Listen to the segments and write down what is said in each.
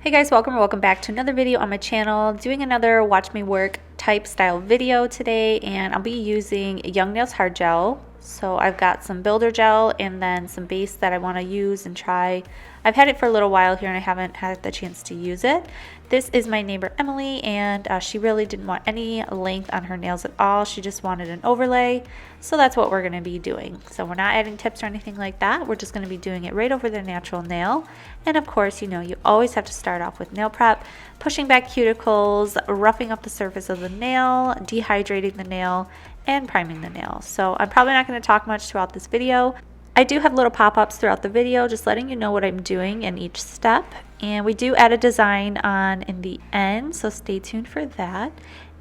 Hey guys, welcome back to another video on my channel. Doing another watch me work type style video today, and I'll be using Young Nails Hard Gel. So I've got some builder gel and then some base that I want to use and try. I've had it for a little while here and I haven't had the chance to use it. This is my neighbor Emily, and she really didn't want any length on her nails at all. She just wanted an overlay, so that's what we're going to be doing. So we're not adding tips or anything like that. We're just going to be doing it right over their natural nail. And of course, you know, you always have to start off with nail prep, pushing back cuticles, roughing up the surface of the nail, dehydrating the nail, and priming the nail. So I'm probably not going to talk much throughout this video. I do have little pop-ups throughout the video just letting you know what I'm doing in each step, and we do add a design on in the end, so stay tuned for that.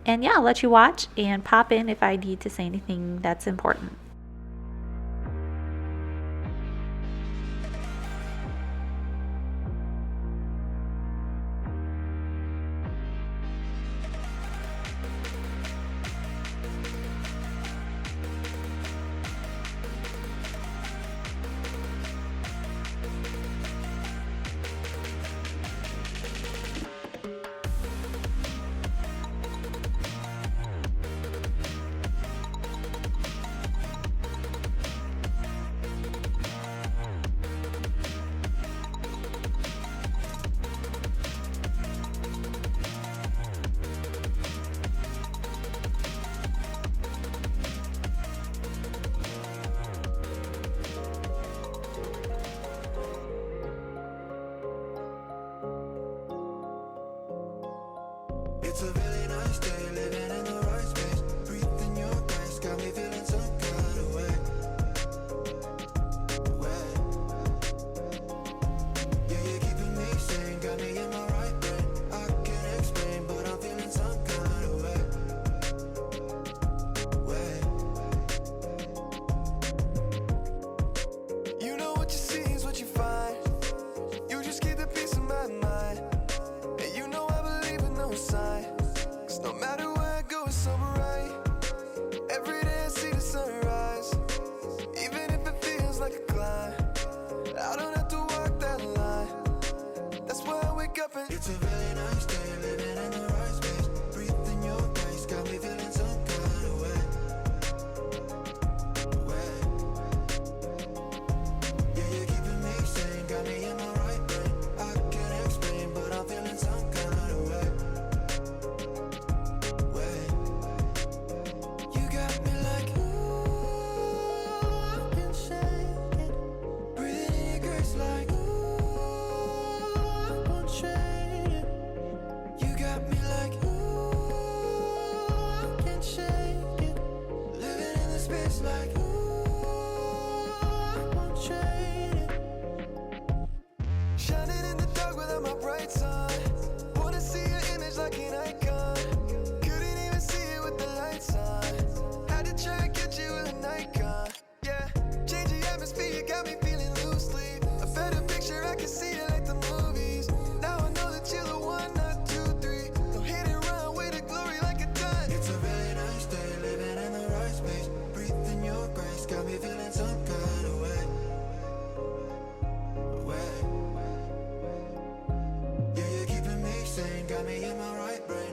And yeah, I'll let you watch and pop in if I need to say anything that's important. It's a really nice day, living in the right space. Breathing your grace, got me feeling some kind of way. Yeah, you're keeping me sane, got me in my right brain. I can't explain, but I'm feeling some kind of way. You know what you see is what you find. You just keep the peace of my mind. And you know I believe in no sign. Cause no matter where I go, it's so bright. Every day I see the sunrise. Even if it feels like a climb, I don't have to walk that line. That's why I wake up and it's a really nice day, living in the right space. Breathing your grace, got me feeling some kind of way. Yeah, you're keeping me sane, got me in my right brain. I can't explain, but I'm feeling some kind of way. You got me like, ooh, I can shake it. Breathing in your grace like, ooh, I won't trade it. You got me like, ooh, I can shake it. Living in the space like, ooh, I won't trade it. Shining in the dark without my bright sun. Wanna see your image like an icon. Couldn't even see it with the lights on. Had to try and catch you with a Nikon. Yeah, changing atmosphere, you got me feeling loosely. A better picture, I can see it like the movies. Now I know that you're the one, not two, three. Don't hit and run with the glory like a dime. It's a really nice day, living in the right space. Breathing your grace, got me feeling some kind of way. Yeah, you're keeping me sane, got me in my right brain.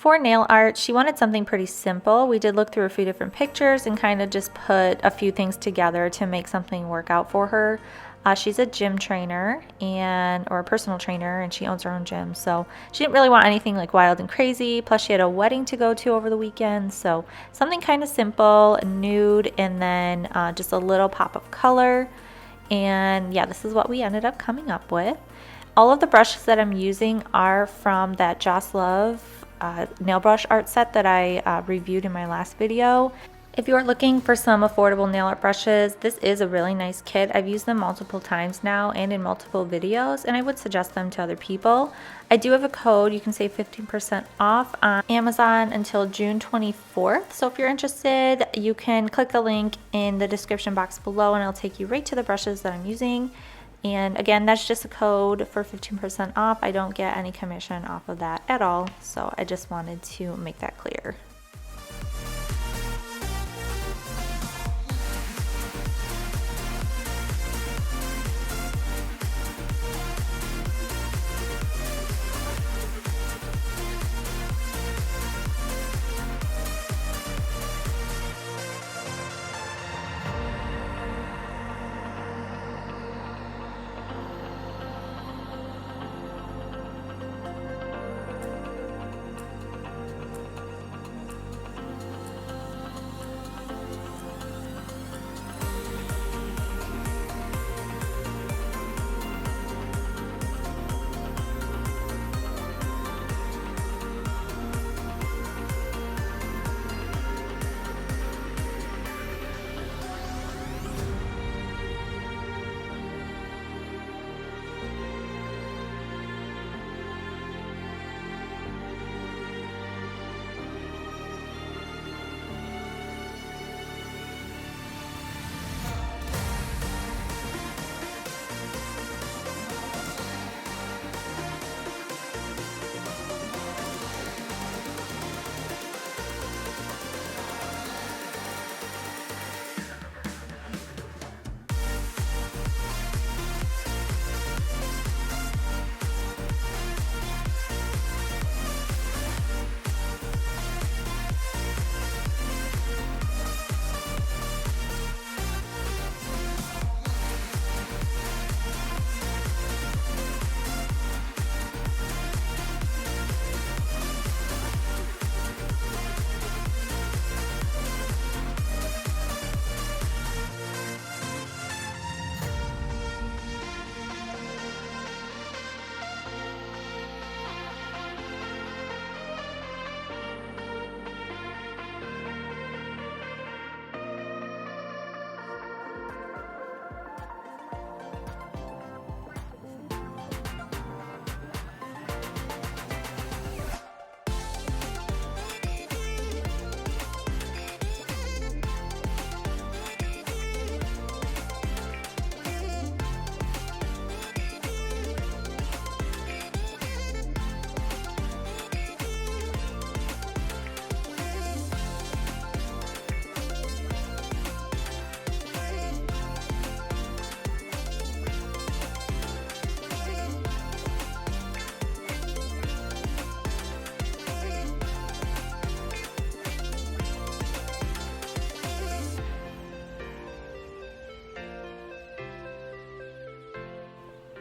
For nail art, she wanted something pretty simple. We did look through a few different pictures and kind of just put a few things together to make something work out for her. She's a gym trainer or a personal trainer, and she owns her own gym. So she didn't really want anything like wild and crazy. Plus she had a wedding to go to over the weekend. So something kind of simple, nude, and then just a little pop of color. And yeah, this is what we ended up coming up with. All of the brushes that I'm using are from that Joslove nail brush art set that I reviewed in my last video. If you're looking for some affordable nail art brushes, this is a really nice kit. I've used them multiple times now and in multiple videos, and I would suggest them to other people. I do have a code. You can save 15% off on Amazon until June 24th. So if you're interested, you can click the link in the description box below and it'll take you right to the brushes that I'm using. And again, that's just a code for 15% off. I don't get any commission off of that at all. So I just wanted to make that clear.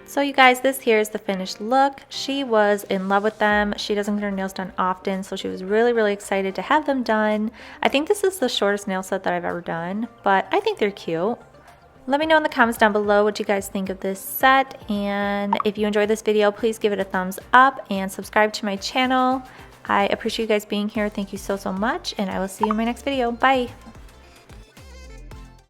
So you guys, this here is the finished look. She was in love with them. She doesn't get her nails done often, so she was really excited to have them done. I think this is the shortest nail set that I've ever done, but I think they're cute. Let me know in the comments down below what you guys think of this set, and if you enjoyed this video, please give it a thumbs up and subscribe to my channel. I appreciate you guys being here. Thank you so much, and I will see you in my next video. Bye!